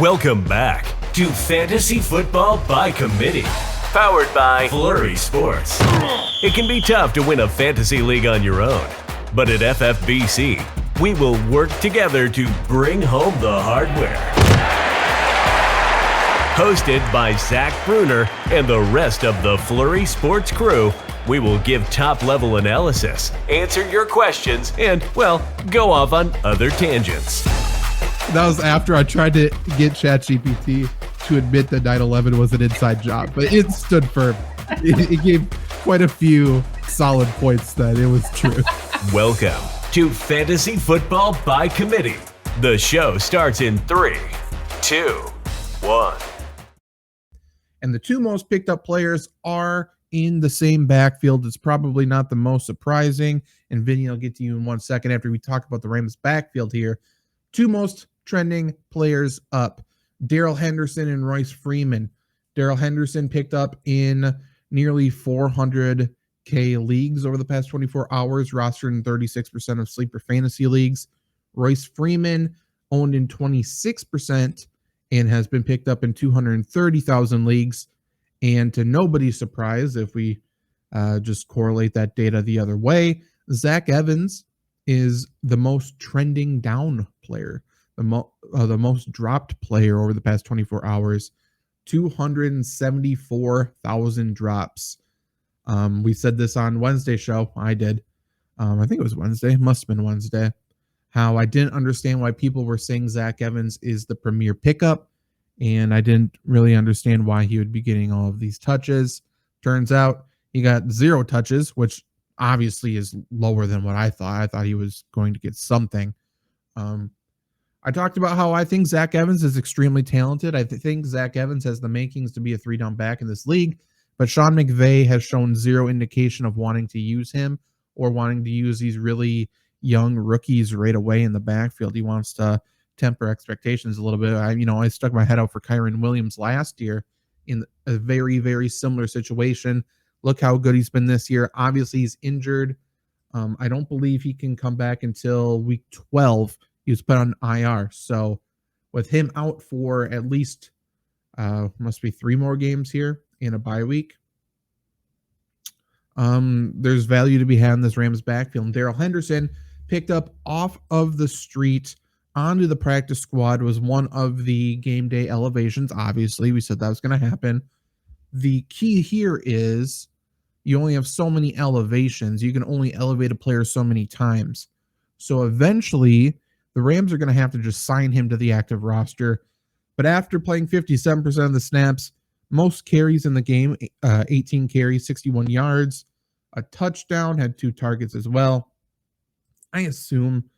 Welcome back to Fantasy Football by Committee, powered by Flurry Sports. It can be tough to win a fantasy league on your own, but at FFBC, we will work together to bring home the hardware. Hosted by Zach Brunner and the rest of the Flurry Sports crew, we will give top-level analysis, answer your questions, and, well, go off on other tangents. That was after I tried to get ChatGPT to admit that 9/11 was an inside job, but it stood firm. It gave quite a few solid points that it was true. Welcome to Fantasy Football by Committee. The show starts in 3, 2, 1. And the two most picked up players are in the same backfield. It's probably not the most surprising. And Vinny, I'll get to you in 1 second after we talk about the Rams backfield here. Two most trending players up, Darrell Henderson and Royce Freeman. Darrell Henderson picked up in nearly 400K leagues over the past 24 hours, rostered in 36% of sleeper fantasy leagues. Royce Freeman owned in 26% and has been picked up in 230,000 leagues. And to nobody's surprise, if we just correlate that data the other way, Zach Evans is the most trending down player, the most dropped player over the past 24 hours, 274,000 drops. We said this on Wednesday show. I did. I think it was Wednesday. Must have been Wednesday. How I didn't understand why people were saying Zach Evans is the premier pickup, and I didn't really understand why he would be getting all of these touches. Turns out he got 0 touches, which obviously is lower than what I thought. I thought he was going to get something. I talked about how I think Zach Evans is extremely talented. I think Zach Evans has the makings to be a 3-down back in this league, but Sean McVay has shown 0 indication of wanting to use him or wanting to use these really young rookies right away in the backfield. He wants to temper expectations a little bit. I stuck my head out for Kyren Williams last year in a very, very similar situation. Look how good he's been this year. Obviously, he's injured. I don't believe he can come back until week 12. He was put on IR. So with him out for at least must be 3 more games here in a bye week, there's value to be had in this Rams backfield. And Darrell Henderson, picked up off of the street onto the practice squad, was one of the game day elevations. Obviously, we said that was going to happen. The key here is you only have so many elevations. You can only elevate a player so many times. So eventually, the Rams are going to have to just sign him to the active roster. But after playing 57% of the snaps, most carries in the game, 18 carries, 61 yards, a touchdown, had 2 targets as well. I assume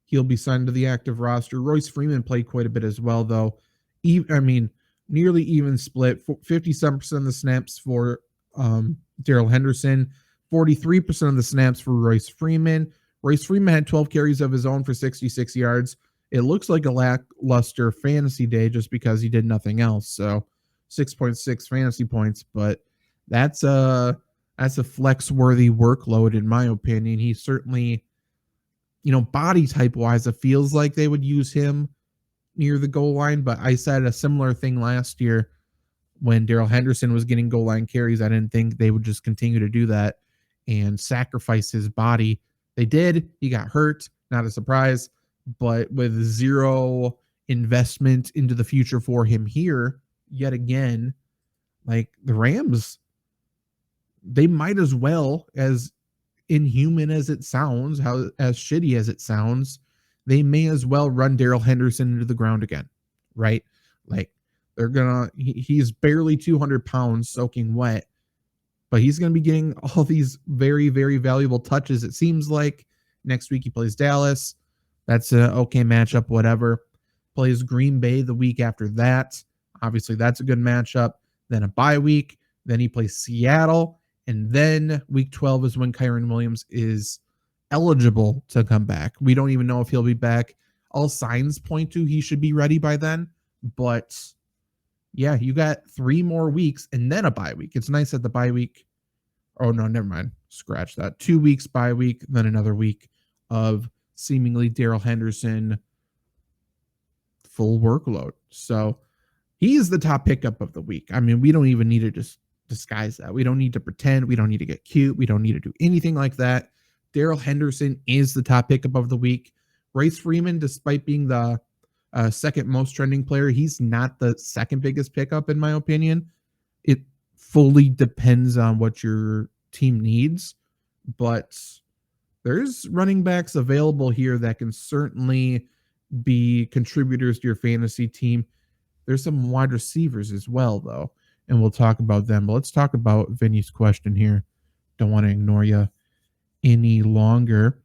he'll be signed to the active roster. Royce Freeman played quite a bit as well, though. Nearly even split. 57% of the snaps for Darrell Henderson, 43% of the snaps for Royce Freeman. Royce Freeman had 12 carries of his own for 66 yards. It looks like a lackluster fantasy day just because he did nothing else. So 6.6 fantasy points, but that's a flex-worthy workload in my opinion. He certainly, body type wise, it feels like they would use him near the goal line, but I said a similar thing last year when Darrell Henderson was getting goal line carries. I didn't think they would just continue to do that and sacrifice his body. They did. He got hurt, not a surprise, but with 0 investment into the future for him here, yet again, like the Rams, they might as well, as inhuman as it sounds, as shitty as it sounds, they may as well run Darrell Henderson into the ground again, right? Like he's barely 200 pounds soaking wet, but he's going to be getting all these very, very valuable touches. It seems like next week he plays Dallas. That's an okay matchup, whatever. Plays Green Bay the week after that. Obviously, that's a good matchup. Then a bye week. Then he plays Seattle. And then week 12 is when Kyren Williams is eligible to come back. We don't even know if he'll be back. All signs point to he should be ready by then. But yeah, you got 3 more weeks and then a bye week. It's nice that the bye week. Oh, no, never mind. Scratch that. 2 weeks bye week, then another week of seemingly Darrell Henderson full workload. So he is the top pickup of the week. I mean, we don't even need to just disguise that. We don't need to pretend. We don't need to get cute. We don't need to do anything like that. Darrell Henderson is the top pickup of the week. Royce Freeman, despite being the second most trending player, he's not the second biggest pickup, in my opinion. It fully depends on what your team needs, but there's running backs available here that can certainly be contributors to your fantasy team. There's some wide receivers as well, though, and we'll talk about them. But let's talk about Vinny's question here. Don't want to ignore you any longer.